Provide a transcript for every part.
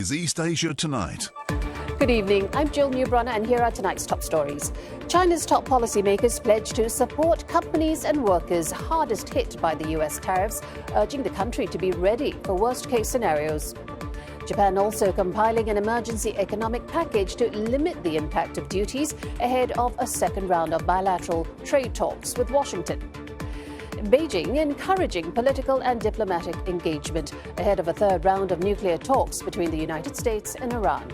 Is East Asia Tonight. Good evening, I'm Jill Newbrunner and here are tonight's top stories. China's top policymakers pledge to support companies and workers hardest hit by the US tariffs, urging the country to be ready for worst-case scenarios. Japan also compiling an emergency economic package to limit the impact of duties ahead of a second round of bilateral trade talks with Washington. Beijing encouraging political and diplomatic engagement ahead of a third round of nuclear talks between the United States and Iran.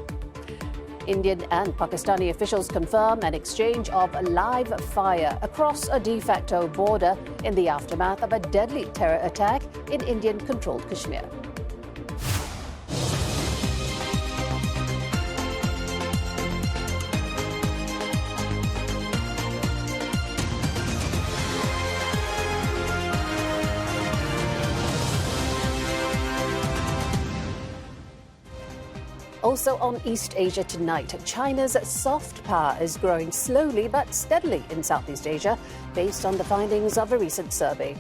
Indian and Pakistani officials confirm an exchange of live fire across a de facto border in the aftermath of a deadly terror attack in Indian-controlled Kashmir. Also on East Asia tonight, China's soft power is growing slowly but steadily in Southeast Asia, based on the findings of a recent survey.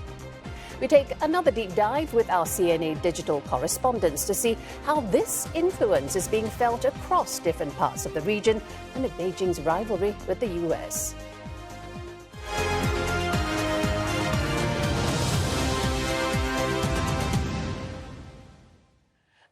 We take another deep dive with our CNA digital correspondents to see how this influence is being felt across different parts of the region amid Beijing's rivalry with the US.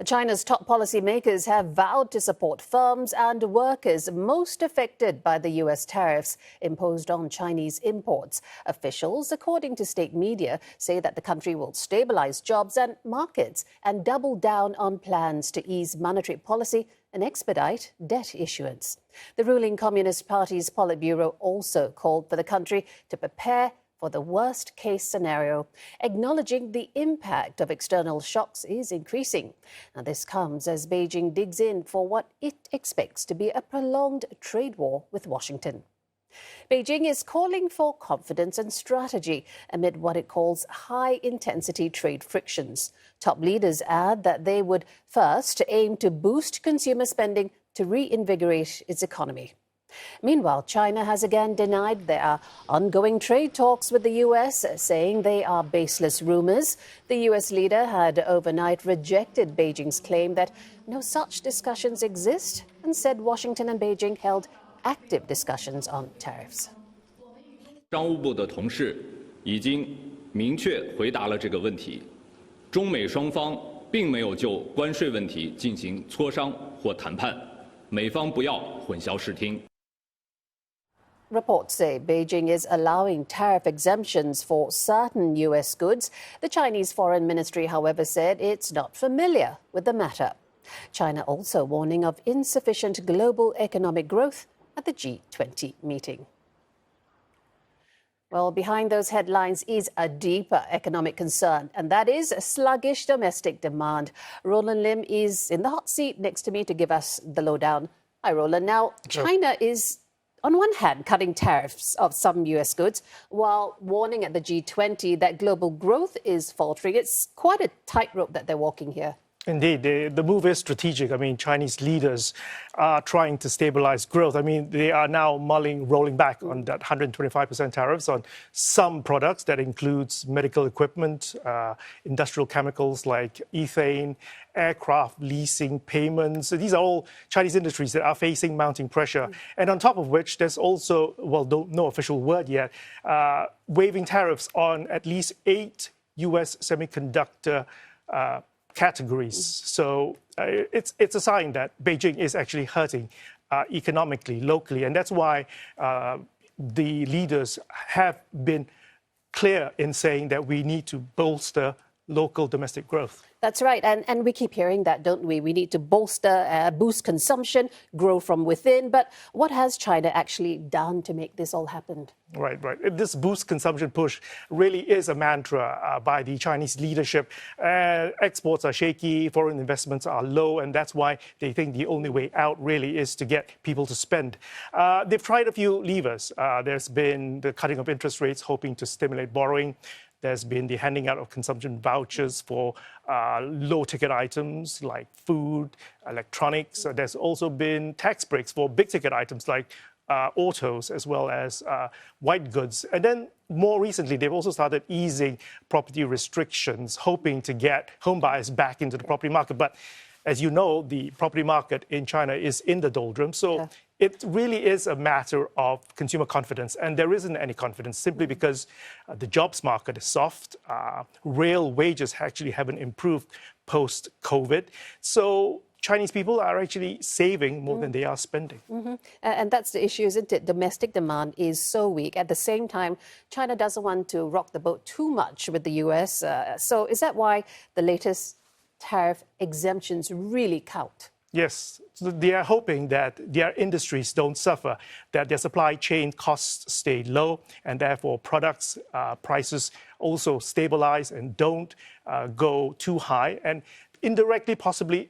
China's top policymakers have vowed to support firms and workers most affected by the U.S. tariffs imposed on Chinese imports. Officials, according to state media, say that the country will stabilize jobs and markets and double down on plans to ease monetary policy and expedite debt issuance. The ruling Communist Party's Politburo also called for the country to prepare for the worst-case scenario, acknowledging the impact of external shocks is increasing. Now, this comes as Beijing digs in for what it expects to be a prolonged trade war with Washington. Beijing is calling for confidence and strategy amid what it calls high-intensity trade frictions. Top leaders add that they would first aim to boost consumer spending to reinvigorate its economy. Meanwhile, China has again denied there are ongoing trade talks with the U.S., saying they are baseless rumors. The U.S. leader had overnight rejected Beijing's claim that no such discussions exist and said Washington and Beijing held active discussions on tariffs. 商务部的同事已经明确回答了这个问题，中美双方并没有就关税问题进行磋商或谈判，美方不要混淆视听。 Reports say Beijing is allowing tariff exemptions for certain U.S. goods. The Chinese Foreign Ministry, however, said it's not familiar with the matter. China also warning of insufficient global economic growth at the G20 meeting. Well, behind those headlines is a deeper economic concern, and that is sluggish domestic demand. Roland Lim is in the hot seat next to me to give us the lowdown. Hi, Roland. Now, China is on one hand cutting tariffs of some U.S. goods, while warning at the G20 that global growth is faltering. It's quite a tightrope that they're walking here. Indeed, the move is strategic. I mean, Chinese leaders are trying to stabilize growth. I mean, they are now rolling back on that 125% tariffs on some products. That includes medical equipment, industrial chemicals like ethane, aircraft leasing payments. So these are all Chinese industries that are facing mounting pressure. And on top of which, there's also, well, no official word yet, waiving tariffs on at least 8 U.S. semiconductor categories. So it's a sign that Beijing is actually hurting economically, locally. And that's why the leaders have been clear in saying that we need to bolster local domestic growth. That's right. And we keep hearing that, don't we? We need to bolster, boost consumption, grow from within. But what has China actually done to make this all happen? Right. This boost consumption push really is a mantra by the Chinese leadership. Exports are shaky, foreign investments are low, and that's why they think the only way out really is to get people to spend. They've tried a few levers. There's been the cutting of interest rates, hoping to stimulate borrowing. There's been the handing out of consumption vouchers for low-ticket items like food, electronics. There's also been tax breaks for big-ticket items like autos as well as white goods. And then more recently, they've also started easing property restrictions, hoping to get home buyers back into the property market. But as you know, the property market in China is in the doldrums. So it really is a matter of consumer confidence. And there isn't any confidence simply because the jobs market is soft. Real wages actually haven't improved post-COVID. So Chinese people are actually saving more than they are spending. And that's the issue, isn't it? Domestic demand is so weak. At the same time, China doesn't want to rock the boat too much with the US. So is that why the latest tariff exemptions really count? Yes, so they are hoping that their industries don't suffer, that their supply chain costs stay low, and therefore products prices also stabilize and don't go too high, and indirectly possibly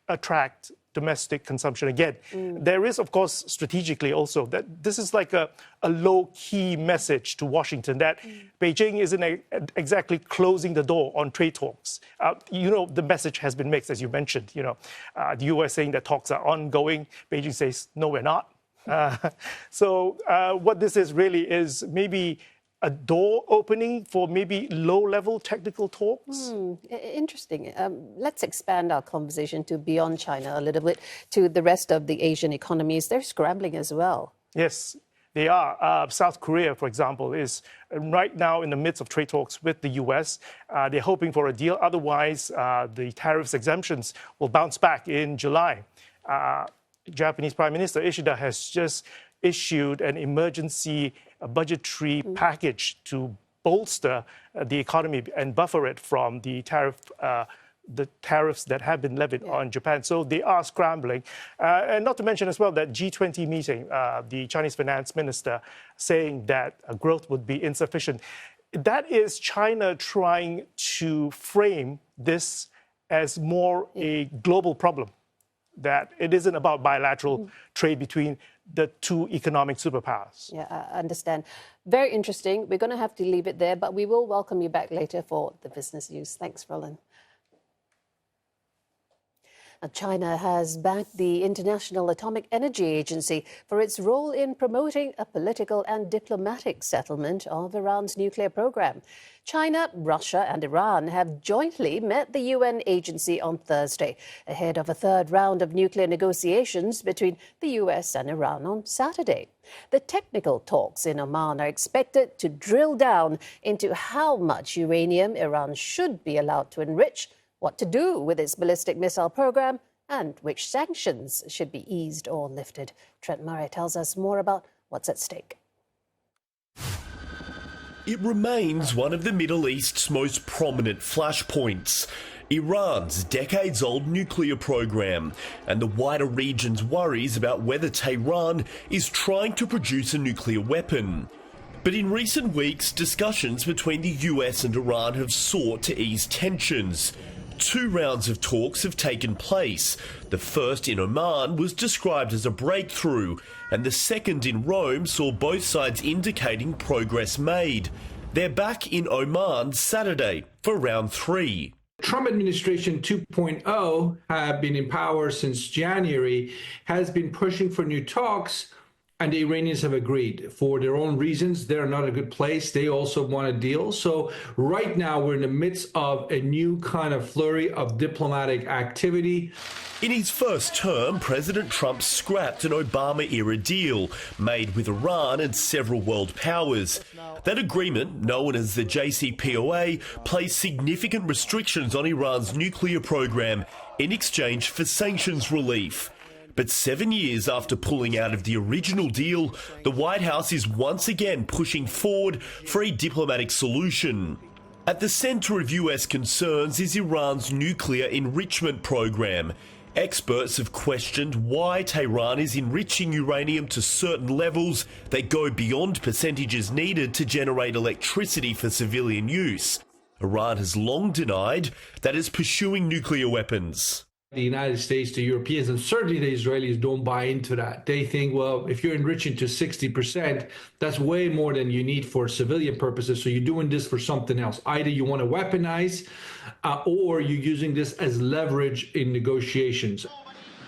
attract domestic consumption again. There is, of course, strategically also that this is like a low-key message to Washington that Beijing isn't exactly closing the door on trade talks. The message has been mixed, as you mentioned. The U.S. saying that talks are ongoing. Beijing says, no, we're not. So what this is really is maybe a door opening for maybe low-level technical talks? Interesting. Let's expand our conversation to beyond China a little bit, to the rest of the Asian economies. They're scrambling as well. Yes, they are. South Korea, for example, is right now in the midst of trade talks with the U.S. They're hoping for a deal. Otherwise, the tariffs exemptions will bounce back in July. Japanese Prime Minister Ishida has just issued an emergency budgetary package to bolster the economy and buffer it from the tariffs that have been levied on Japan. So they are scrambling. And not to mention as well that G20 meeting, the Chinese finance minister saying that growth would be insufficient. That is China trying to frame this as more a global problem, that it isn't about bilateral trade between the two economic superpowers. Yeah, I understand. Very interesting. We're going to have to leave it there, but we will welcome you back later for the business news. Thanks, Roland. China has backed the International Atomic Energy Agency for its role in promoting a political and diplomatic settlement of Iran's nuclear program. China, Russia and Iran have jointly met the UN agency on Thursday, ahead of a third round of nuclear negotiations between the US and Iran on Saturday. The technical talks in Oman are expected to drill down into how much uranium Iran should be allowed to enrich, what to do with its ballistic missile program, and which sanctions should be eased or lifted. Trent Murray tells us more about what's at stake. It remains one of the Middle East's most prominent flashpoints. Iran's decades-old nuclear program and the wider region's worries about whether Tehran is trying to produce a nuclear weapon. But in recent weeks, discussions between the US and Iran have sought to ease tensions. 2 rounds of talks have taken place. The first in Oman was described as a breakthrough, and the second in Rome saw both sides indicating progress made. They're back in Oman Saturday for round 3. Trump administration 2.0 have been in power since January, has been pushing for new talks, and the Iranians have agreed. For their own reasons, they're not a good place. They also want a deal. So right now we're in the midst of a new kind of flurry of diplomatic activity. In his first term, President Trump scrapped an Obama-era deal made with Iran and several world powers. That agreement, known as the JCPOA, placed significant restrictions on Iran's nuclear program in exchange for sanctions relief. But 7 years after pulling out of the original deal, the White House is once again pushing forward for a diplomatic solution. At the centre of US concerns is Iran's nuclear enrichment program. Experts have questioned why Tehran is enriching uranium to certain levels that go beyond percentages needed to generate electricity for civilian use. Iran has long denied that it's pursuing nuclear weapons. The United States, the Europeans, and certainly the Israelis don't buy into that. They think, well, if you're enriching to 60%, that's way more than you need for civilian purposes. So you're doing this for something else. Either you want to weaponize or you're using this as leverage in negotiations.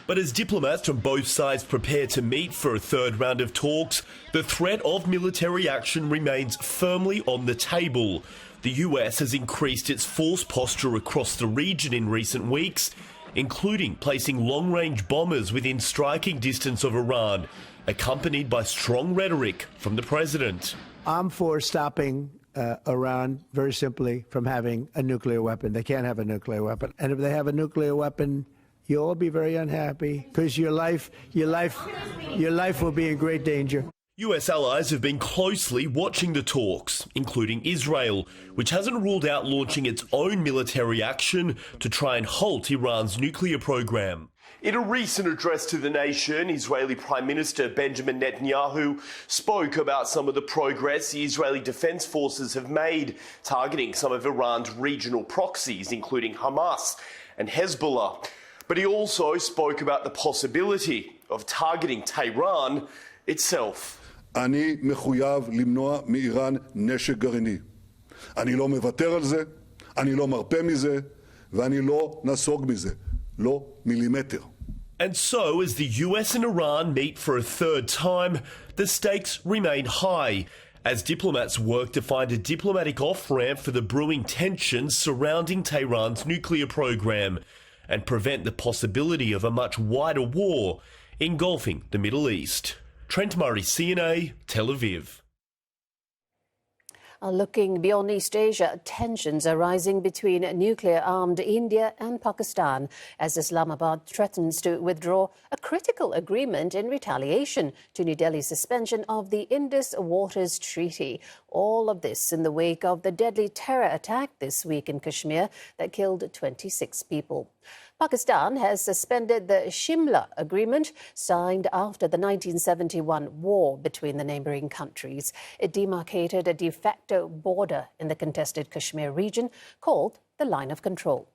But as diplomats from both sides prepare to meet for a third round of talks, the threat of military action remains firmly on the table. The The US has increased its force posture across the region in recent weeks, including placing long-range bombers within striking distance of Iran, accompanied by strong rhetoric from the president. I'm for stopping Iran, very simply, from having a nuclear weapon. They can't have a nuclear weapon. And if they have a nuclear weapon, you'll all be very unhappy because your life will be in great danger. US allies have been closely watching the talks, including Israel, which hasn't ruled out launching its own military action to try and halt Iran's nuclear program. In a recent address to the nation, Israeli Prime Minister Benjamin Netanyahu spoke about some of the progress the Israeli Defense Forces have made targeting some of Iran's regional proxies, including Hamas and Hezbollah. But he also spoke about the possibility of targeting Tehran itself. אני מחויב למנוע מאיראן נשק גרעיני. אני לא מוותר על זה, אני לא מרפה מזה, ואני לא נסוג מזה. לא מילימטר. And so, as the US and Iran meet for a third time, the stakes remain high, as diplomats work to find a diplomatic off-ramp for the brewing tensions surrounding Tehran's nuclear program, and prevent the possibility of a much wider war engulfing the Middle East. Trent Murray, CNA, Tel Aviv. Looking beyond East Asia, tensions are rising between nuclear-armed India and Pakistan as Islamabad threatens to withdraw a critical agreement in retaliation to New Delhi's suspension of the Indus Waters Treaty. All of this in the wake of the deadly terror attack this week in Kashmir that killed 26 people. Pakistan has suspended the Shimla Agreement signed after the 1971 war between the neighbouring countries. It demarcated a de facto border in the contested Kashmir region called the Line of Control.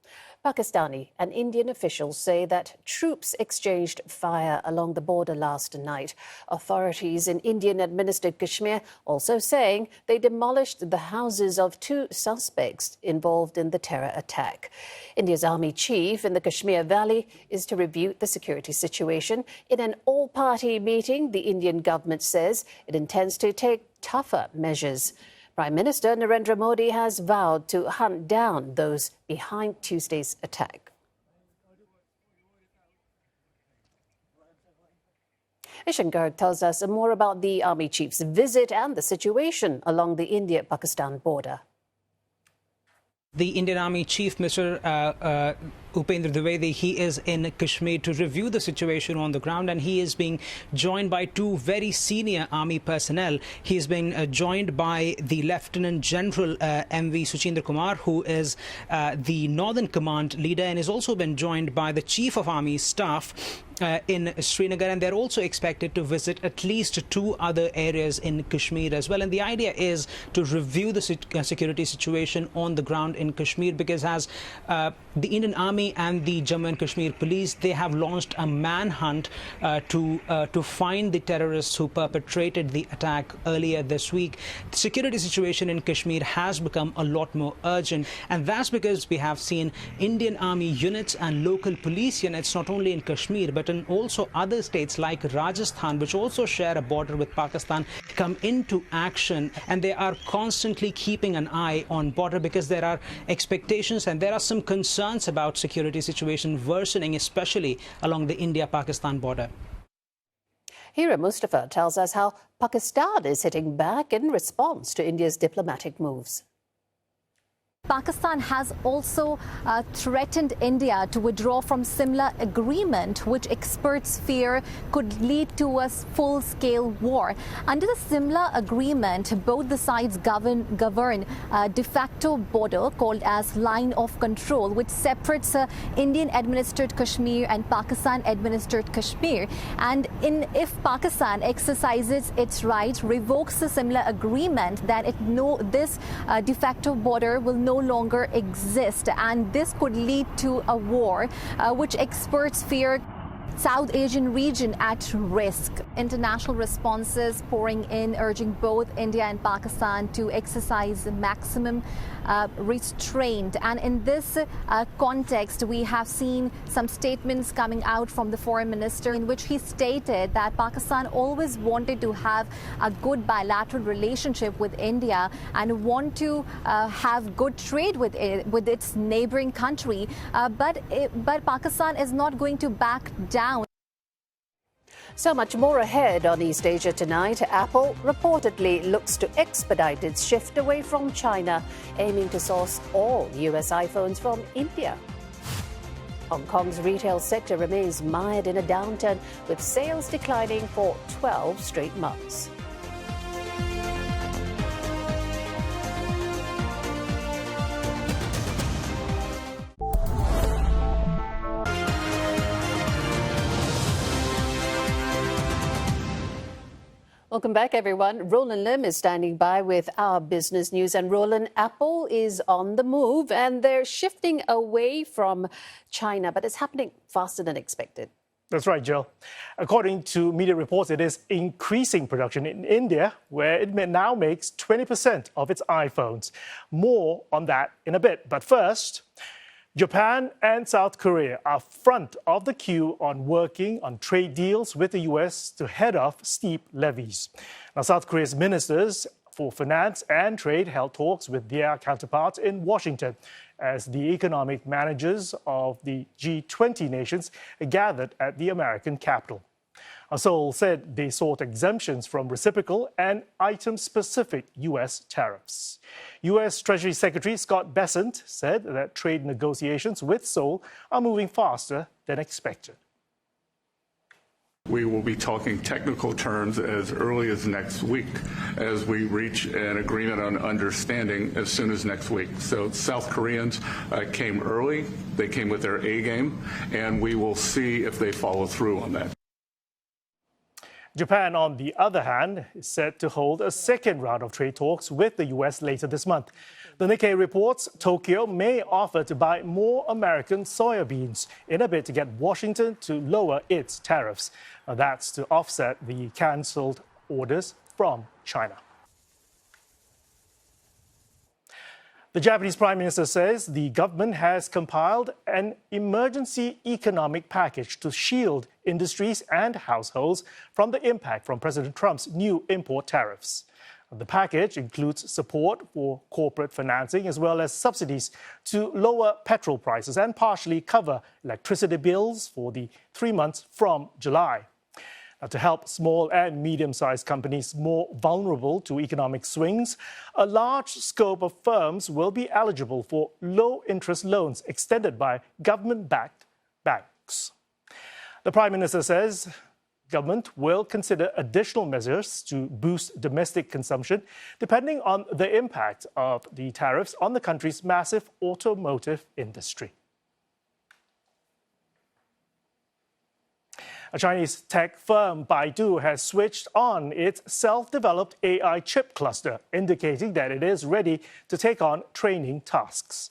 Pakistani and Indian officials say that troops exchanged fire along the border last night. Authorities in Indian-administered Kashmir also saying they demolished the houses of 2 suspects involved in the terror attack. India's army chief in the Kashmir Valley is to review the security situation. In an all-party meeting, the Indian government says it intends to take tougher measures. Prime Minister Narendra Modi has vowed to hunt down those behind Tuesday's attack. Ishan Garg tells us more about the army chief's visit and the situation along the India-Pakistan border. The Indian Army Chief, Mr. Upendra Dwivedi, he is in Kashmir to review the situation on the ground, and he is being joined by 2 very senior army personnel. He is being joined by the Lieutenant General M.V. Suchindra Kumar, who is the Northern Command leader, and has also been joined by the Chief of Army Staff in Srinagar, and they're also expected to visit at least 2 other areas in Kashmir as well. And the idea is to review the security situation on the ground in Kashmir, because as the Indian Army and the Jammu and Kashmir Police, they have launched a manhunt to find the terrorists who perpetrated the attack earlier this week. The security situation in Kashmir has become a lot more urgent, and that's because we have seen Indian Army units and local police units not only in Kashmir but in also other states like Rajasthan, which also share a border with Pakistan, come into action, and they are constantly keeping an eye on border, because there are expectations and there are some concerns about security situation worsening, especially along the India-Pakistan border. Hira Mustafa tells us how Pakistan is hitting back in response to India's diplomatic moves. Pakistan has also threatened India to withdraw from Simla agreement, which experts fear could lead to a full-scale war. Under the Simla agreement, both the sides govern a de facto border called as Line of Control, which separates Indian-administered Kashmir and Pakistan-administered Kashmir. And if Pakistan exercises its rights, revokes the Simla agreement, then this de facto border will no longer exist, and this could lead to a war, which experts fear South Asian region at risk. International responses pouring in, urging both India and Pakistan to exercise maximum restraint. And in this context, we have seen some statements coming out from the foreign minister in which he stated that Pakistan always wanted to have a good bilateral relationship with India and want to have good trade with its neighboring country. But Pakistan is not going to back down. So much more ahead on East Asia Tonight. Apple reportedly looks to expedite its shift away from China, aiming to source all US iPhones from India. Hong Kong's retail sector remains mired in a downturn, with sales declining for 12 straight months. Welcome back, everyone. Roland Lim is standing by with our business news. And Roland, Apple is on the move and they're shifting away from China, but it's happening faster than expected. That's right, Jill. According to media reports, it is increasing production in India, where it now makes 20% of its iPhones. More on that in a bit. But first, Japan and South Korea are front of the queue on working on trade deals with the US to head off steep levies. Now, South Korea's ministers for finance and trade held talks with their counterparts in Washington as the economic managers of the G20 nations gathered at the American capital. Seoul said they sought exemptions from reciprocal and item-specific U.S. tariffs. U.S. Treasury Secretary Scott Bessent said that trade negotiations with Seoul are moving faster than expected. We will be talking technical terms as early as next week as we reach an agreement on understanding as soon as next week. So South Koreans came early, they came with their A game, and we will see if they follow through on that. Japan, on the other hand, is set to hold a second round of trade talks with the U.S. later this month. The Nikkei reports Tokyo may offer to buy more American soybeans in a bid to get Washington to lower its tariffs. That's to offset the cancelled orders from China. The Japanese Prime Minister says the government has compiled an emergency economic package to shield industries and households from the impact from President Trump's new import tariffs. The package includes support for corporate financing as well as subsidies to lower petrol prices and partially cover electricity bills for the 3 months from July. To help small and medium-sized companies more vulnerable to economic swings, a large scope of firms will be eligible for low-interest loans extended by government-backed banks. The Prime Minister says government will consider additional measures to boost domestic consumption, depending on the impact of the tariffs on the country's massive automotive industry. A Chinese tech firm, Baidu, has switched on its self-developed AI chip cluster, indicating that it is ready to take on training tasks.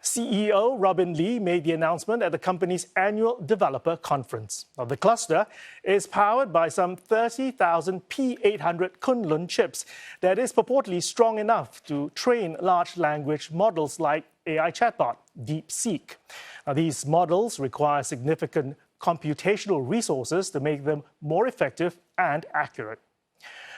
CEO Robin Li made the announcement at the company's annual developer conference. Now, the cluster is powered by some 30,000 P800 Kunlun chips that is purportedly strong enough to train large language models like AI chatbot DeepSeek. Now, these models require significant computational resources to make them more effective and accurate.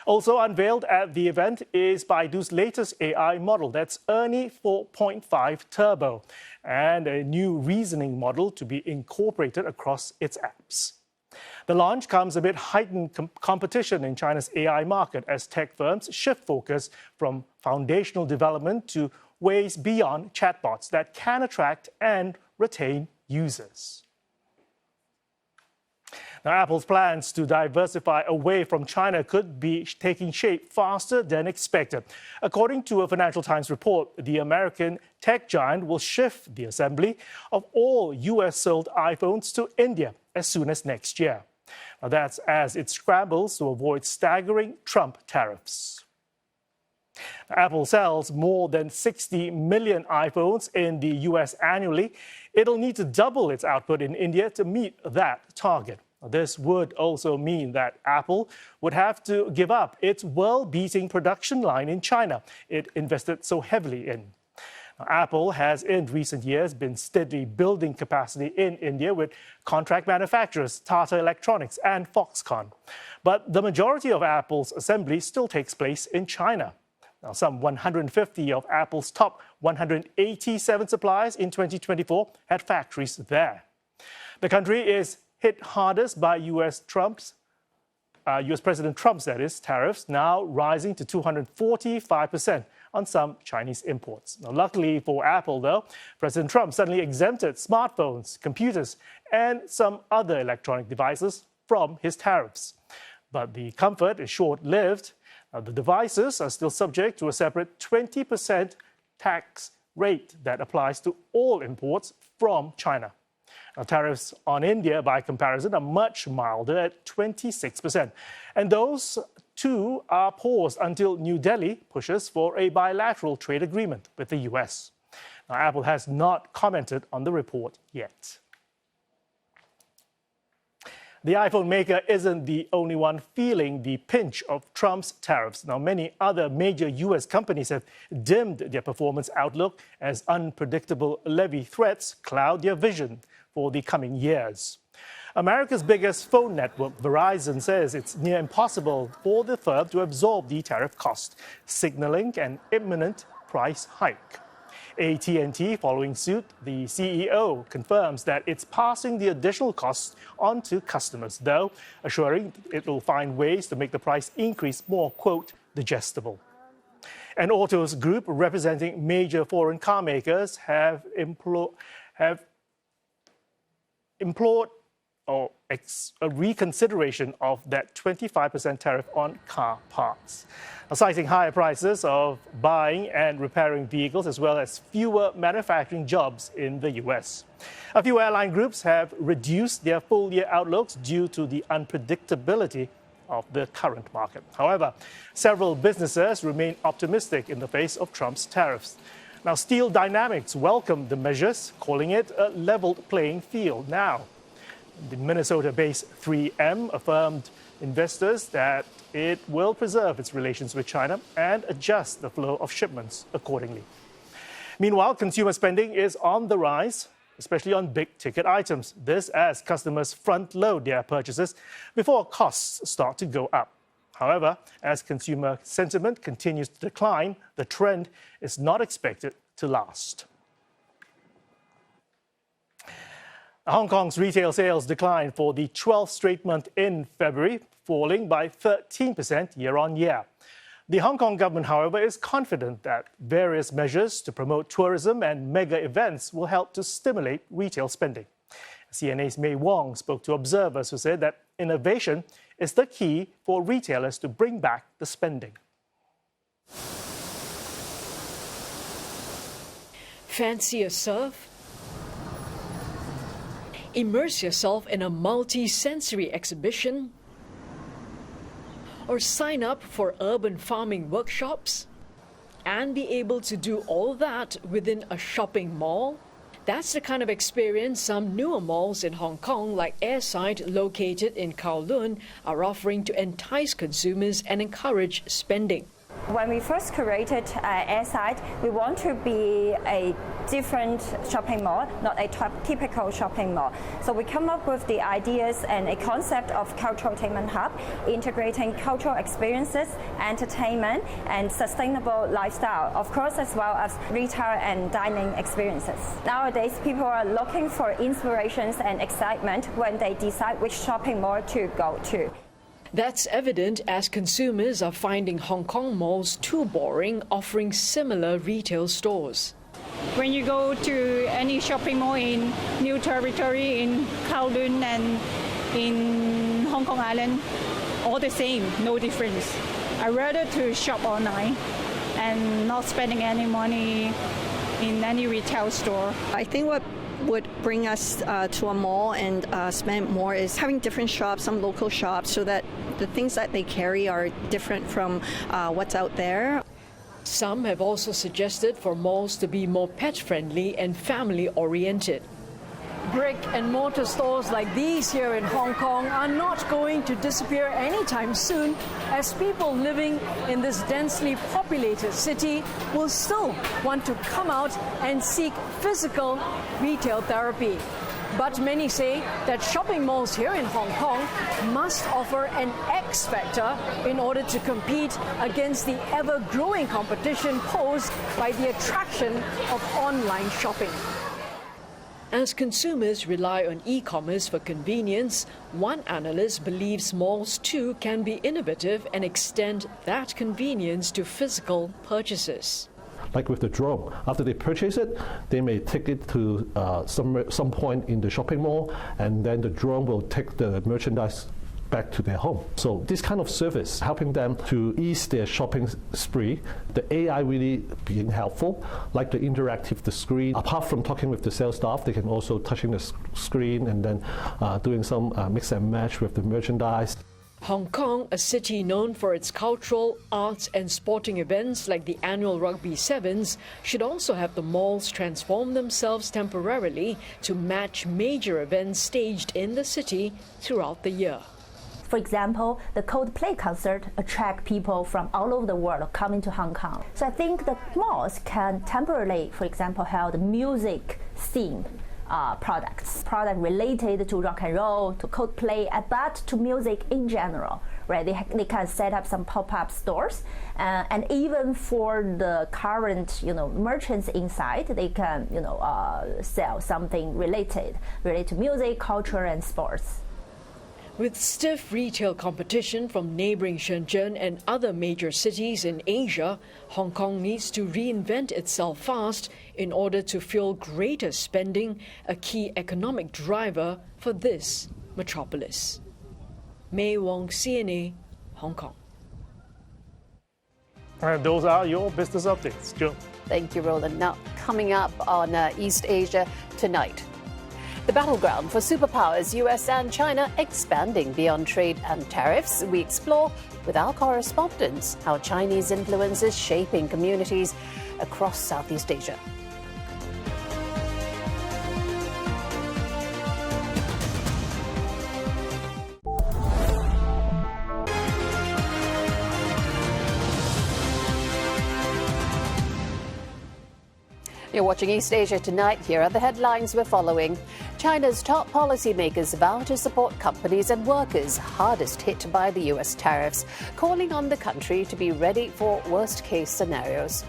Also unveiled at the event is Baidu's latest AI model, that's Ernie 4.5 Turbo, and a new reasoning model to be incorporated across its apps. The launch comes amid heightened competition in China's AI market as tech firms shift focus from foundational development to ways beyond chatbots that can attract and retain users. Now, Apple's plans to diversify away from China could be taking shape faster than expected. According to a Financial Times report, the American tech giant will shift the assembly of all US-sold iPhones to India as soon as next year. Now, that's as it scrambles to avoid staggering Trump tariffs. Apple sells more than 60 million iPhones in the US annually. It'll need to double its output in India to meet that target. This would also mean that Apple would have to give up its world-beating production line in China it invested so heavily in. Apple has in recent years been steadily building capacity in India with contract manufacturers Tata Electronics and Foxconn. But the majority of Apple's assembly still takes place in China. Now, some 150 of Apple's top 187 suppliers in 2024 had factories there. The country is hit hardest by US President Trump's, that is, tariffs, now rising to 245% on some Chinese imports. Now, luckily for Apple, though, President Trump suddenly exempted smartphones, computers, and some other electronic devices from his tariffs. But the comfort is short-lived. The devices are still subject to a separate 20% tax rate that applies to all imports from China. Now, tariffs on India, by comparison, are much milder at 26%. And those two are paused until New Delhi pushes for a bilateral trade agreement with the US. Now, Apple has not commented on the report yet. The iPhone maker isn't the only one feeling the pinch of Trump's tariffs. Now, many other major US companies have dimmed their performance outlook as unpredictable levy threats cloud their vision for the coming years. America's biggest phone network, Verizon, says it's near impossible for the firm to absorb the tariff cost, signaling an imminent price hike. AT&T, following suit, the CEO confirms that it's passing the additional costs on to customers, though assuring it will find ways to make the price increase more, quote, digestible. An autos group representing major foreign car makers have implored a reconsideration of that 25% tariff on car parts, citing higher prices of buying and repairing vehicles as well as fewer manufacturing jobs in the US. A few airline groups have reduced their full-year outlooks due to the unpredictability of the current market. However, several businesses remain optimistic in the face of Trump's tariffs. Now, Steel Dynamics welcomed the measures, calling it a leveled playing field now. The Minnesota-based 3M affirmed investors that it will preserve its relations with China and adjust the flow of shipments accordingly. Meanwhile, consumer spending is on the rise, especially on big-ticket items. This as customers front-load their purchases before costs start to go up. However, as consumer sentiment continues to decline, the trend is not expected to last. Hong Kong's retail sales declined for the 12th straight month in February, falling by 13% year-on-year. The Hong Kong government, however, is confident that various measures to promote tourism and mega events will help to stimulate retail spending. CNA's Mei Wong spoke to observers who said that innovation is the key for retailers to bring back the spending. Fancy a surf? Immerse yourself in a multi-sensory exhibition? Or sign up for urban farming workshops? And be able to do all that within a shopping mall? That's the kind of experience some newer malls in Hong Kong, like Airside, located in Kowloon, are offering to entice consumers and encourage spending. When we first created Airside, we want to be a different shopping mall, not a typical shopping mall. So we come up with the ideas and a concept of cultural entertainment hub, integrating cultural experiences, entertainment, and sustainable lifestyle, of course, as well as retail and dining experiences. Nowadays, people are looking for inspirations and excitement when they decide which shopping mall to go to. That's evident as consumers are finding Hong Kong malls too boring, offering similar retail stores. When you go to any shopping mall in New Territory, in Kowloon and in Hong Kong Island, all the same, no difference. I'd rather to shop online and not spending any money in any retail store. I think what would bring us to a mall and spend more is having different shops, some local shops, so that the things that they carry are different from what's out there. Some have also suggested for malls to be more pet-friendly and family-oriented. Brick and mortar stores like these here in Hong Kong are not going to disappear anytime soon, as people living in this densely populated city will still want to come out and seek physical retail therapy. But many say that shopping malls here in Hong Kong must offer an X factor in order to compete against the ever-growing competition posed by the attraction of online shopping. As consumers rely on e-commerce for convenience, one analyst believes malls too can be innovative and extend that convenience to physical purchases. Like with the drone, after they purchase it, they may take it to some point in the shopping mall, and then the drone will take the merchandise back to their home. So this kind of service, helping them to ease their shopping spree, the AI really being helpful, like the interactive, the screen. Apart from talking with the sales staff, they can also touching the screen and then doing some mix and match with the merchandise. Hong Kong, a city known for its cultural, arts and sporting events like the annual Rugby Sevens, should also have the malls transform themselves temporarily to match major events staged in the city throughout the year. For example, the Coldplay concert attract people from all over the world coming to Hong Kong. So I think the malls can temporarily, for example, have music theme product related to rock and roll, to Coldplay, but to music in general, right? They can set up some pop-up stores, and even for the current, merchants inside, they can, sell something related to music, culture, and sports. With stiff retail competition from neighbouring Shenzhen and other major cities in Asia, Hong Kong needs to reinvent itself fast in order to fuel greater spending, a key economic driver for this metropolis. May Wong, CNA, Hong Kong. And those are your business updates, Joe. Thank you, Roland. Now, coming up on East Asia tonight. The battleground for superpowers, US and China, expanding beyond trade and tariffs. We explore with our correspondents how Chinese influence is shaping communities across Southeast Asia. You're watching East Asia tonight. Here are the headlines we're following. China's top policymakers vow to support companies and workers hardest hit by the US tariffs, calling on the country to be ready for worst-case scenarios.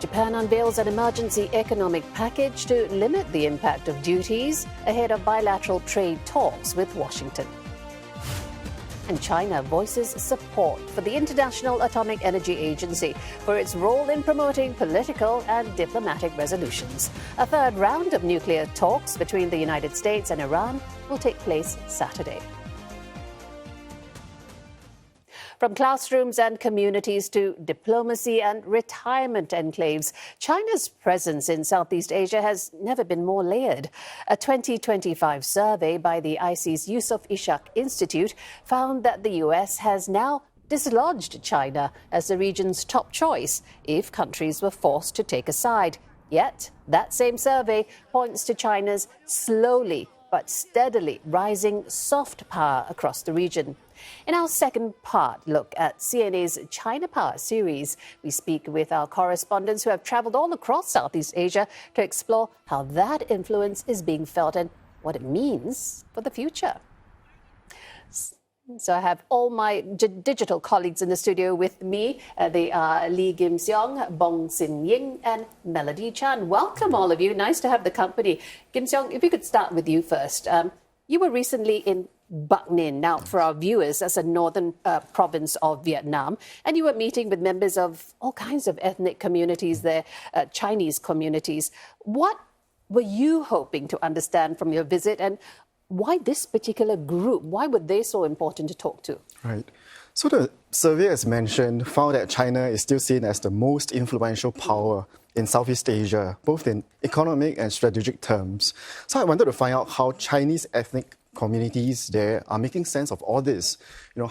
Japan unveils an emergency economic package to limit the impact of duties ahead of bilateral trade talks with Washington. And China voices support for the International Atomic Energy Agency for its role in promoting political and diplomatic resolutions. A third round of nuclear talks between the United States and Iran will take place Saturday. From classrooms and communities to diplomacy and retirement enclaves, China's presence in Southeast Asia has never been more layered. A 2025 survey by the IC's Yusof Ishak Institute found that the US has now dislodged China as the region's top choice if countries were forced to take a side. Yet, that same survey points to China's slowly but steadily rising soft power across the region. In our second part look at CNA's China Power series, we speak with our correspondents who have travelled all across Southeast Asia to explore how that influence is being felt and what it means for the future. So I have all my digital colleagues in the studio with me. They are Lee Kim Seong, Bong Sin Ying, and Melody Chan. Welcome, all of you. Nice to have the company. Kim Seong, if we could start with you first. You were recently in Bac Ninh. Now, for our viewers, that's a northern province of Vietnam. And you were meeting with members of all kinds of ethnic communities there, Chinese communities. What were you hoping to understand from your visit, and why this particular group? Why were they so important to talk to? Right. So the survey, as mentioned, found that China is still seen as the most influential power in Southeast Asia, both in economic and strategic terms. So I wanted to find out how Chinese ethnic communities there are making sense of all this.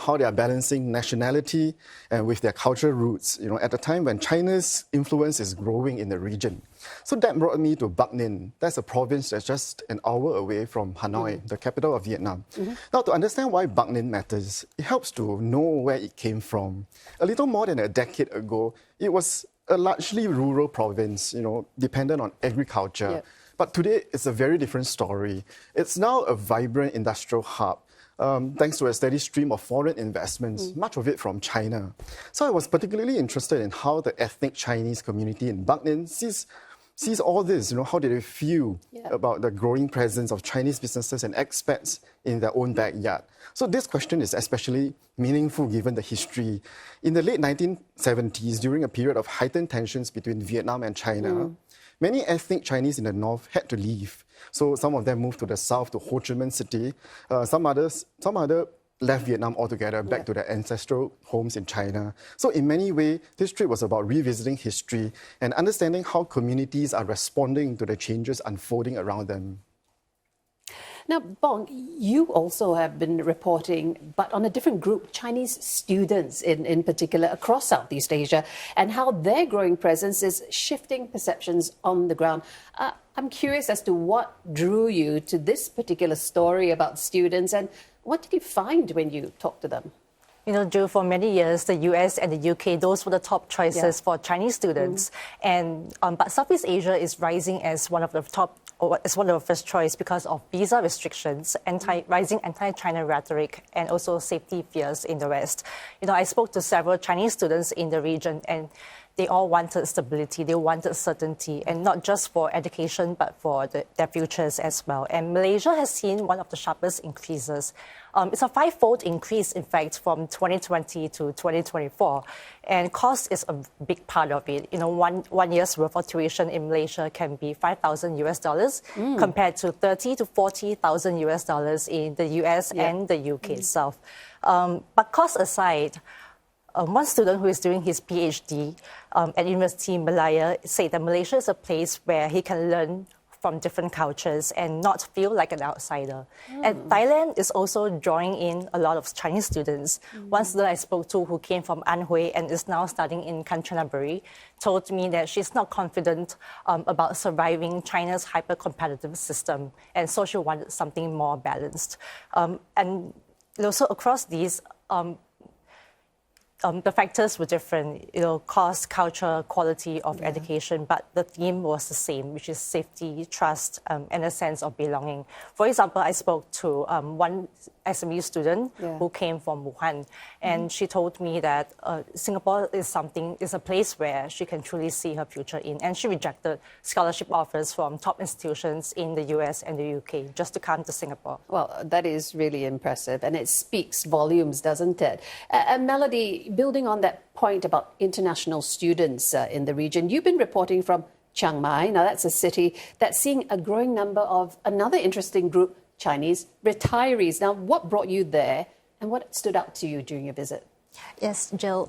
How they are balancing nationality and with their cultural roots, at a time when China's influence is growing in the region. So that brought me to Bắc Ninh. That's a province that's just an hour away from Hanoi, the capital of Vietnam. Now, to understand why Bắc Ninh matters, it helps to know where it came from. A little more than a decade ago, it was a largely rural province, dependent on agriculture. Yep. But today, it's a very different story. It's now a vibrant industrial hub, thanks to a steady stream of foreign investments, much of it from China. So I was particularly interested in how the ethnic Chinese community in Bắc Ninh sees all this. How do they feel about the growing presence of Chinese businesses and expats in their own backyard? So this question is especially meaningful given the history. In the late 1970s, during a period of heightened tensions between Vietnam and China, many ethnic Chinese in the north had to leave. So some of them moved to the south to Ho Chi Minh City. Some other left Vietnam altogether, back to their ancestral homes in China. So in many ways, this trip was about revisiting history and understanding how communities are responding to the changes unfolding around them. Now, Bong, you also have been reporting, but on a different group, Chinese students in particular across Southeast Asia, and how their growing presence is shifting perceptions on the ground. I'm curious as to what drew you to this particular story about students, and what did you find when you talked to them? Jill, for many years, the US and the UK, those were the top choices for Chinese students. But Southeast Asia is rising as one of the first choice because of visa restrictions, rising anti-China rhetoric, and also safety fears in the West. I spoke to several Chinese students in the region, and they all wanted stability, they wanted certainty, and not just for education, but for their futures as well. And Malaysia has seen one of the sharpest increases. It's a 5-fold increase, in fact, from 2020 to 2024. And cost is a big part of it. One year's worth of tuition in Malaysia can be $5,000 compared to $30,000 to $40,000 in the US and the UK itself. But cost aside, one student who is doing his PhD at University in Malaya said that Malaysia is a place where he can learn from different cultures and not feel like an outsider. And Thailand is also drawing in a lot of Chinese students. One student I spoke to who came from An Hue and is now studying in Kanchanaburi told me that she's not confident about surviving China's hyper-competitive system, and so she wanted something more balanced. And also across these, the factors were different, cost, culture, quality of education, but the theme was the same, which is safety, trust, and a sense of belonging. For example, I spoke to one SMU student who came from Wuhan, and she told me that Singapore is a place where she can truly see her future in, and she rejected scholarship offers from top institutions in the US and the UK just to come to Singapore. Well, that is really impressive, and it speaks volumes, doesn't it? And Melody, building on that point about international students in the region, you've been reporting from Chiang Mai. Now, that's a city that's seeing a growing number of another interesting group, Chinese retirees. Now, what brought you there, and what stood out to you during your visit? Yes, Jill.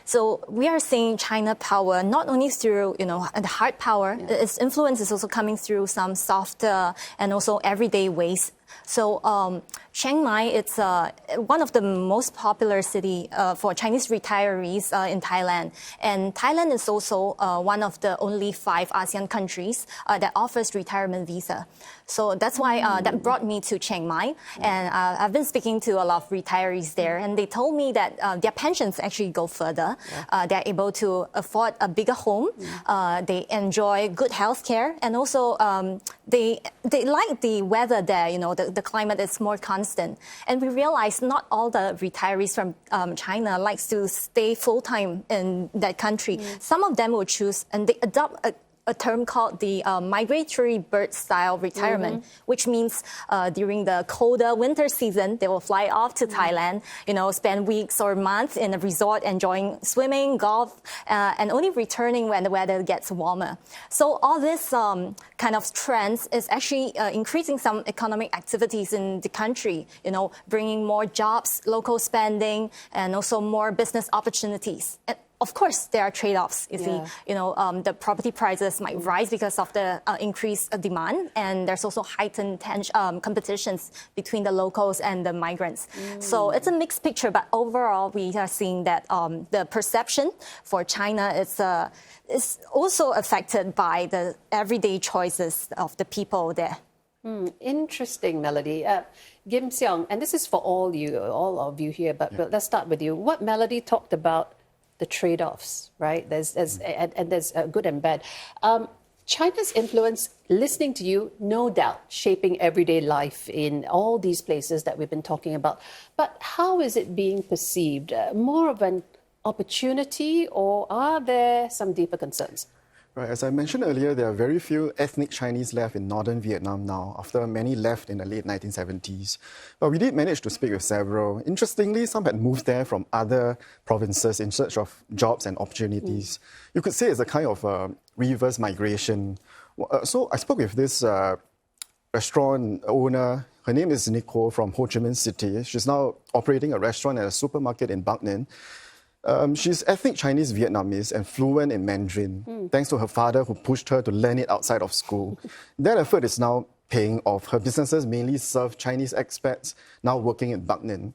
So we are seeing China power not only through, the hard power, its influence is also coming through some soft and also everyday ways. So Chiang Mai, it's one of the most popular city for Chinese retirees in Thailand. And Thailand is also one of the only 5 ASEAN countries that offers retirement visa. So that's why that brought me to Chiang Mai. And I've been speaking to a lot of retirees there, and they told me that their pensions actually go further. They're able to afford a bigger home. They enjoy good health care, and also they like the weather there. The climate is more constant. And we realize not all the retirees from China likes to stay full-time in that country. Some of them will choose, and they adopt a term called the migratory bird style retirement, which means during the colder winter season, they will fly off to Thailand, spend weeks or months in a resort enjoying swimming, golf, and only returning when the weather gets warmer. So all this kind of trends is actually increasing some economic activities in the country, bringing more jobs, local spending, and also more business opportunities. of course, there are trade-offs. You see, the property prices might rise because of the increased demand, and there's also heightened competitions between the locals and the migrants. So it's a mixed picture, but overall, we are seeing that the perception for China is also affected by the everyday choices of the people there. Interesting, Melody. Kim Seong, and this is for all of you here, but let's start with you. What Melody talked about the trade-offs, right? There's good and bad. China's influence, listening to you, no doubt, shaping everyday life in all these places that we've been talking about. But how is it being perceived? More of an opportunity, or are there some deeper concerns? Right, as I mentioned earlier, there are very few ethnic Chinese left in northern Vietnam now, after many left in the late 1970s. But we did manage to speak with several. Interestingly, some had moved there from other provinces in search of jobs and opportunities. You could say it's a kind of reverse migration. So I spoke with this restaurant owner. Her name is Nicole from Ho Chi Minh City. She's now operating a restaurant and a supermarket in Bac Ninh. She's ethnic Chinese Vietnamese and fluent in Mandarin, thanks to her father who pushed her to learn it outside of school. That effort is now paying off. Her businesses mainly serve Chinese expats now working in Bac Ninh.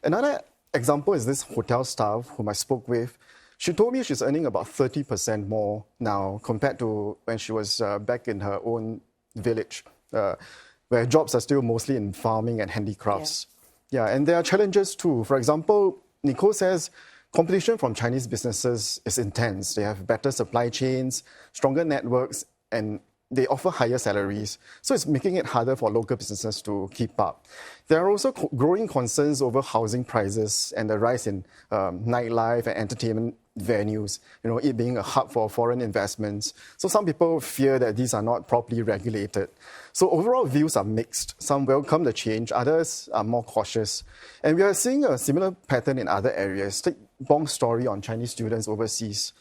Another example is this hotel staff whom I spoke with. She told me she's earning about 30% more now compared to when she was back in her own village, where jobs are still mostly in farming and handicrafts. And there are challenges too. For example, Nicole says competition from Chinese businesses is intense. They have better supply chains, stronger networks, and they offer higher salaries. So it's making it harder for local businesses to keep up. There are also growing concerns over housing prices and the rise in nightlife and entertainment venues, it being a hub for foreign investments. So some people fear that these are not properly regulated. So overall views are mixed. Some welcome the change, others are more cautious. And we are seeing a similar pattern in other areas. Take Bong's story on Chinese students overseas.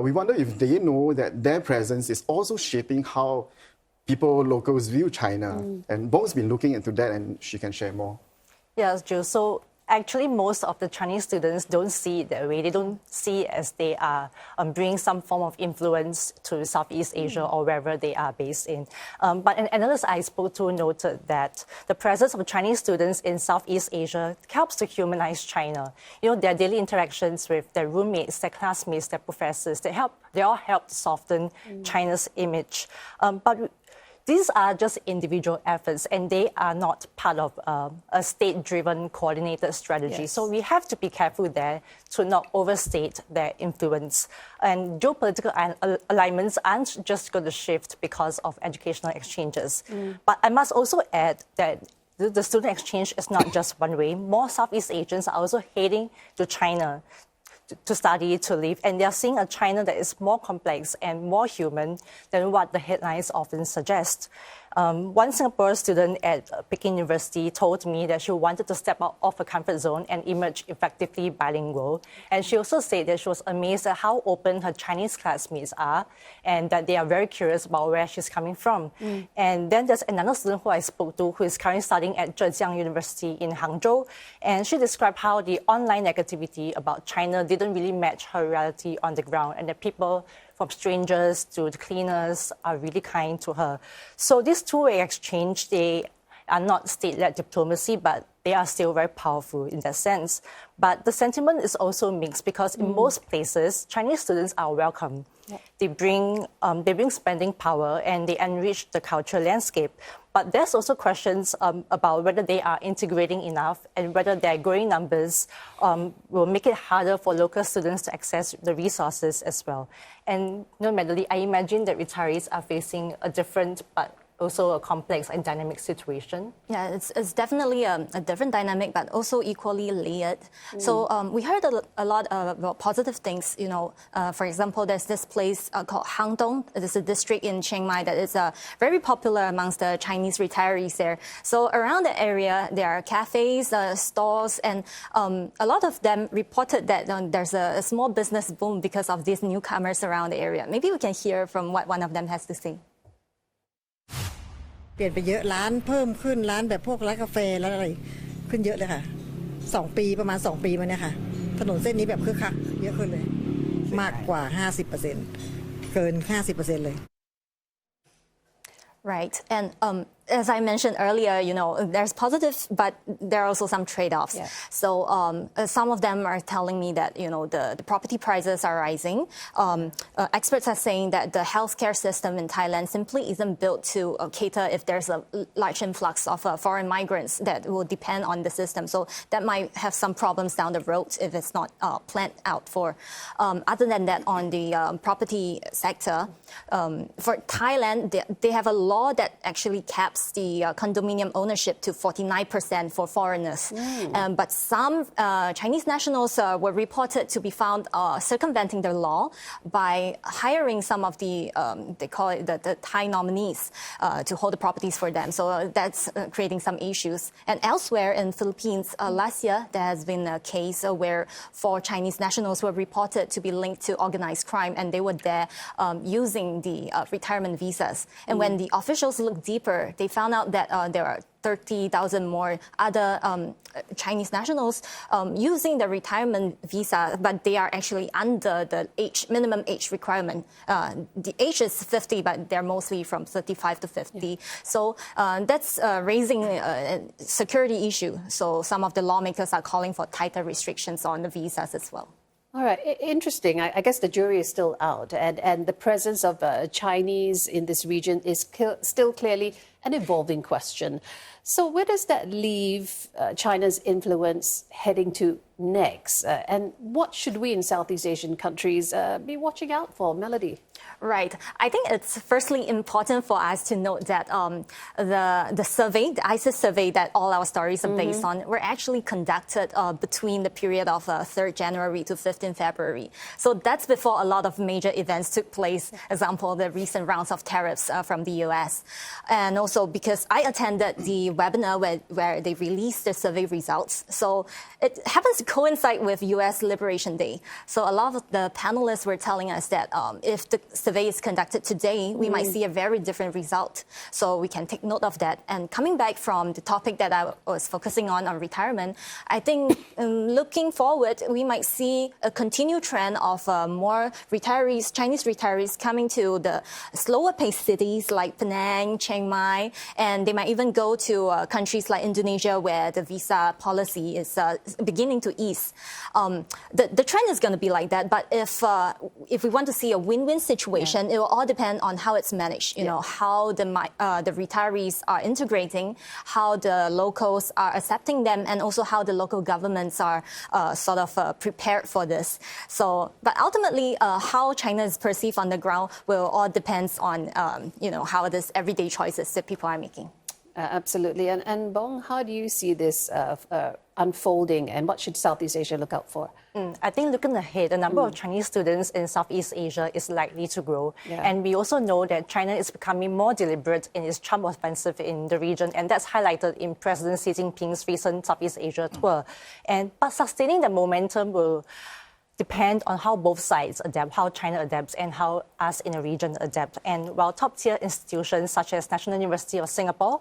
We wonder if they know that their presence is also shaping how locals view China. And Bong's been looking into that, and she can share more. Yes, Jill. So actually, most of the Chinese students don't see it that way. They don't see it as they are bringing some form of influence to Southeast Asia or wherever they are based in. But analysts I spoke to noted that the presence of Chinese students in Southeast Asia helps to humanize China. Their daily interactions with their roommates, their classmates, their professors, they all help to soften China's image. But these are just individual efforts, and they are not part of a state-driven coordinated strategy. So we have to be careful there to not overstate their influence. And geopolitical alignments aren't just going to shift because of educational exchanges. But I must also add that the student exchange is not just one way. More Southeast Asians are also heading to China to study, to live, and they are seeing a China that is more complex and more human than what the headlines often suggest. One Singapore student at Peking University told me that she wanted to step out of her comfort zone and emerge effectively bilingual. And she also said that she was amazed at how open her Chinese classmates are and that they are very curious about where she's coming from. And then there's another student who I spoke to who is currently studying at Zhejiang University in Hangzhou. And she described how the online negativity about China didn't really match her reality on the ground, and that people from strangers to the cleaners are really kind to her. So this two-way exchange, they are not state-led diplomacy, but they are still very powerful in that sense. But the sentiment is also mixed because in most places, Chinese students are welcome. They bring spending power and they enrich the cultural landscape. But there's also questions about whether they are integrating enough and whether their growing numbers will make it harder for local students to access the resources as well. And Melody, I imagine that retirees are facing a different but also a complex and dynamic situation. Yeah, it's definitely a different dynamic, but also equally layered. So we heard a lot about positive things. For example, there's this place called Hangdong. It is a district in Chiang Mai that is very popular amongst the Chinese retirees there. So around the area, there are cafes, stores, and a lot of them reported that there's a small business boom because of these newcomers around the area. Maybe we can hear from what one of them has to say. เปลี่ยนไปเยอะร้านเพิ่มขึ้นร้านแบบพวกร้านกาแฟร้านอะไรขึ้นเยอะเลยค่ะ2 ปีประมาณ2 ปีมาเนี่ยค่ะถนนเส้นนี้แบบคึกคักเยอะขึ้นเลย มากกว่า 50% เกิน 50% เลย Right. And as I mentioned earlier, there's positives, but there are also some trade-offs. Yeah. So some of them are telling me that, the property prices are rising. Experts are saying that the healthcare system in Thailand simply isn't built to cater if there's a large influx of foreign migrants that will depend on the system. So that might have some problems down the road if it's not planned out for. Other than that, on the property sector, for Thailand, they have a law that actually caps the condominium ownership to 49% for foreigners. But some Chinese nationals were reported to be found circumventing the law by hiring some of the, they call it the Thai nominees to hold the properties for them. So that's creating some issues. And elsewhere in Philippines, last year, there has been a case where 4 Chinese nationals were reported to be linked to organized crime, and they were there using the retirement visas. And when the officials looked deeper, they found out that there are 30,000 more other Chinese nationals using the retirement visa, but they are actually under the minimum age requirement. The age is 50, but they're mostly from 35 to 50. Yeah. So that's raising a security issue. So some of the lawmakers are calling for tighter restrictions on the visas as well. All right, interesting. I guess the jury is still out, and the presence of Chinese in this region is still clearly an evolving question. So where does that leave China's influence heading to next? And what should we in Southeast Asian countries be watching out for, Melody? Right. I think it's firstly important for us to note that the survey, the ISIS survey that all our stories are based on, were actually conducted between the period of 3rd January to 15th February. So that's before a lot of major events took place, example, the recent rounds of tariffs from the US. And also because I attended the webinar where they released the survey results. So it happens to coincide with US Liberation Day. So a lot of the panelists were telling us that if the survey is conducted today, we might see a very different result. So we can take note of that. And coming back from the topic that I was focusing on retirement, I think looking forward, we might see a continued trend of more retirees, Chinese retirees coming to the slower paced cities like Penang, Chiang Mai, and they might even go to countries like Indonesia where the visa policy is beginning to ease. The trend is going to be like that, but if we want to see a win-win situation, it will all depend on how it's managed, you know, how the retirees are integrating, how the locals are accepting them, and also how the local governments are sort of prepared for this. So, but ultimately, how China is perceived on the ground will all depend on, how this everyday choices that people are making. Absolutely. And Bong, how do you see this unfolding, and what should Southeast Asia look out for? I think looking ahead, the number of Chinese students in Southeast Asia is likely to grow. Yeah. And we also know that China is becoming more deliberate in its Trump offensive in the region, and that's highlighted in President Xi Jinping's recent Southeast Asia tour. But sustaining the momentum will depend on how both sides adapt, how China adapts, and how us in the region adapt. And while top-tier institutions such as National University of Singapore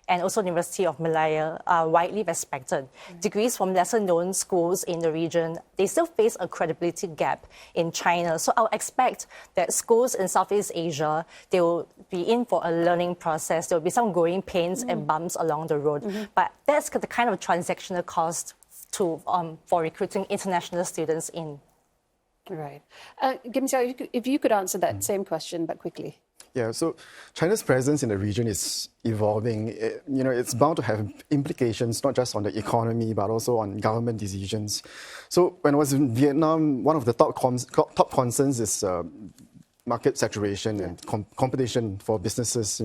and also University of Malaya are widely respected, degrees from lesser-known schools in the region, they still face a credibility gap in China. So I'll expect that schools in Southeast Asia, they will be in for a learning process. There will be some growing pains and bumps along the road. But that's the kind of transactional cost for recruiting international students in. Right. Kim Xiao, if you could answer that same question, but quickly. Yeah, so China's presence in the region is evolving. It's bound to have implications not just on the economy, but also on government decisions. So when I was in Vietnam, one of the top concerns is market saturation and competition for businesses.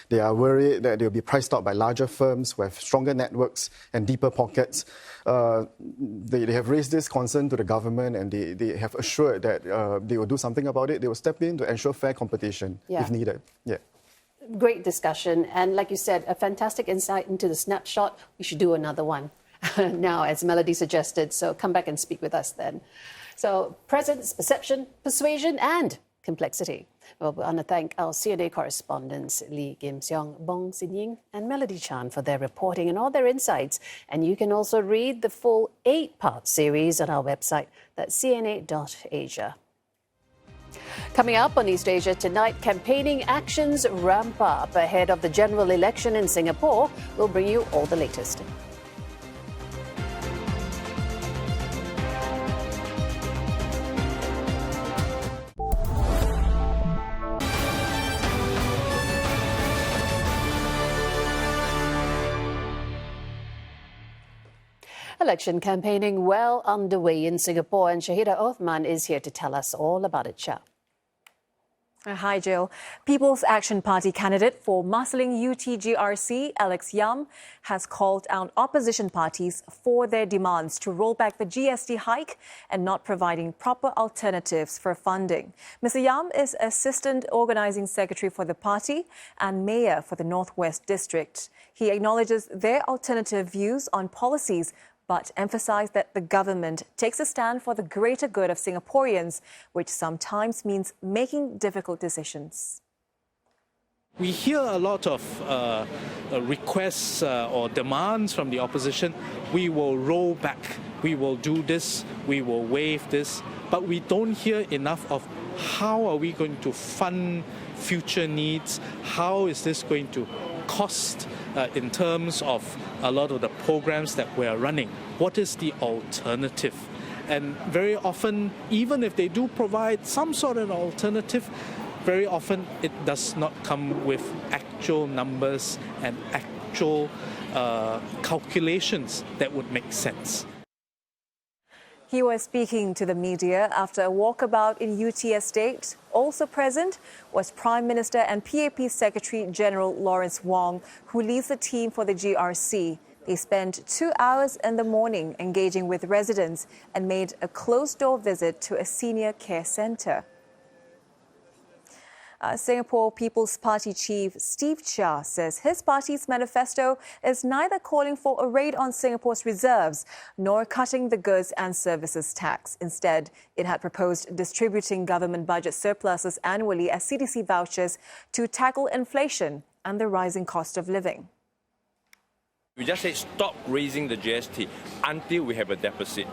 They are worried that they'll be priced out by larger firms who have stronger networks and deeper pockets. They have raised this concern to the government, and they have assured that they will do something about it. They will step in to ensure fair competition if needed. Yeah. Great discussion. And like you said, a fantastic insight into the snapshot. We should do another one now, as Melody suggested. So come back and speak with us then. So presence, perception, persuasion, and complexity. Well, we want to thank our CNA correspondents Lee Kim Seong, Bong Sin Ying, and Melody Chan for their reporting and all their insights. And you can also read the full 8-part series on our website, that's cna.asia. Coming up on East Asia tonight, campaigning actions ramp up ahead of the general election in Singapore. We'll bring you all the latest. Election campaigning well underway in Singapore, and Shahida Othman is here to tell us all about it. Shah. Hi, Jill. People's Action Party candidate for Marsiling UTGRC, Alex Yam, has called out opposition parties for their demands to roll back the GST hike and not providing proper alternatives for funding. Mr. Yam is Assistant Organising Secretary for the party and Mayor for the Northwest District. He acknowledges their alternative views on policies, but emphasised that the government takes a stand for the greater good of Singaporeans, which sometimes means making difficult decisions. We hear a lot of requests or demands from the opposition. We will roll back, we will do this, we will waive this, but we don't hear enough of how are we going to fund future needs, how is this going to cost in terms of a lot of the programs that we are running. What is the alternative? And very often, even if they do provide some sort of alternative, very often it does not come with actual numbers and actual calculations that would make sense. He was speaking to the media after a walkabout in UT Estate. Also present was Prime Minister and PAP Secretary General Lawrence Wong, who leads the team for the GRC. They spent 2 hours in the morning engaging with residents and made a closed-door visit to a senior care centre. Singapore People's Party chief Steve Chia says his party's manifesto is neither calling for a raid on Singapore's reserves nor cutting the goods and services tax. Instead, it had proposed distributing government budget surpluses annually as CDC vouchers to tackle inflation and the rising cost of living. We just say stop raising the GST until we have a deficit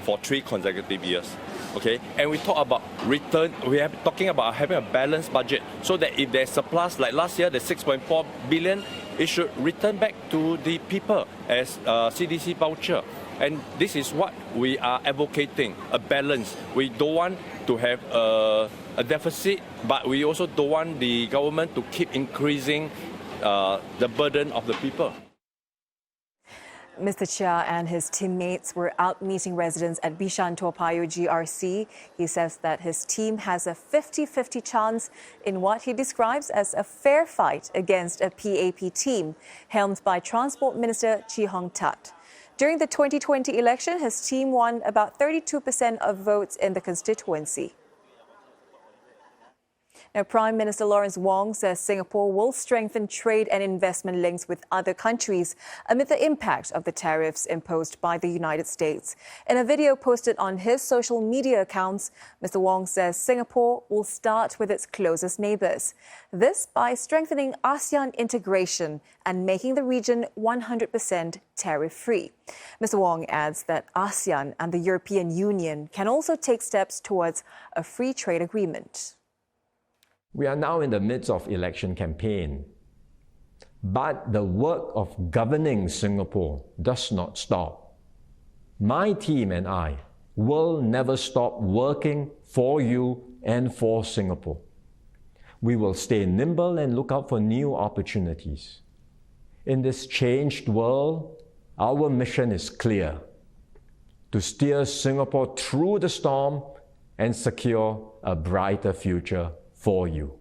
for 3 consecutive years. Okay, and we talk about return. We are talking about having a balanced budget so that if there's surplus, like last year, the 6.4 billion, it should return back to the people as CDC voucher. And this is what we are advocating: a balance. We don't want to have a deficit, but we also don't want the government to keep increasing the burden of the people. Mr. Chia and his teammates were out meeting residents at Bishan Toa Payoh GRC. He says that his team has a 50-50 chance in what he describes as a fair fight against a PAP team helmed by Transport Minister Chee Hong Tat. During the 2020 election, his team won about 32% of votes in the constituency. Now, Prime Minister Lawrence Wong says Singapore will strengthen trade and investment links with other countries amid the impact of the tariffs imposed by the United States. In a video posted on his social media accounts, Mr. Wong says Singapore will start with its closest neighbours. This by strengthening ASEAN integration and making the region 100% tariff-free. Mr. Wong adds that ASEAN and the European Union can also take steps towards a free trade agreement. We are now in the midst of election campaign, but the work of governing Singapore does not stop. My team and I will never stop working for you and for Singapore. We will stay nimble and look out for new opportunities. In this changed world, our mission is clear: to steer Singapore through the storm and secure a brighter future for you.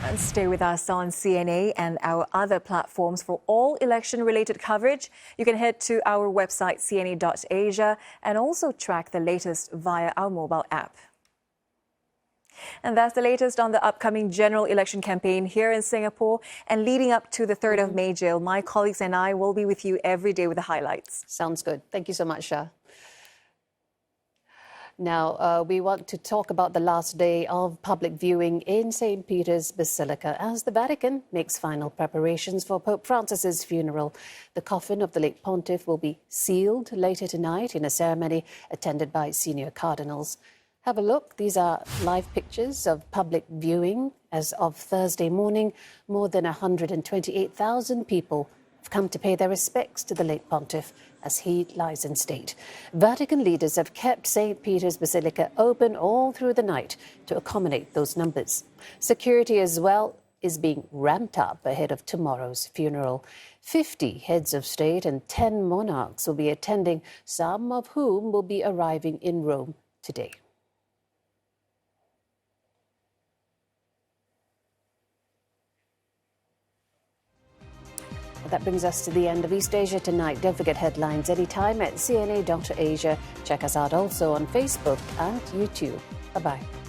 And stay with us on CNA and our other platforms for all election-related coverage. You can head to our website, cna.asia, and also track the latest via our mobile app. And that's the latest on the upcoming general election campaign here in Singapore. And leading up to the 3rd of May, Jill, my colleagues and I will be with you every day with the highlights. Sounds good. Thank you so much, Shah. Now, we want to talk about the last day of public viewing in St. Peter's Basilica as the Vatican makes final preparations for Pope Francis's funeral. The coffin of the late pontiff will be sealed later tonight in a ceremony attended by senior cardinals. Have a look. These are live pictures of public viewing. As of Thursday morning, more than 128,000 people have come to pay their respects to the late pontiff as he lies in state. Vatican leaders have kept St. Peter's Basilica open all through the night to accommodate those numbers. Security as well is being ramped up ahead of tomorrow's funeral. 50 heads of state and 10 monarchs will be attending, some of whom will be arriving in Rome today. That brings us to the end of East Asia Tonight. Don't forget headlines anytime at CNA.Asia. Check us out also on Facebook and YouTube. Bye-bye.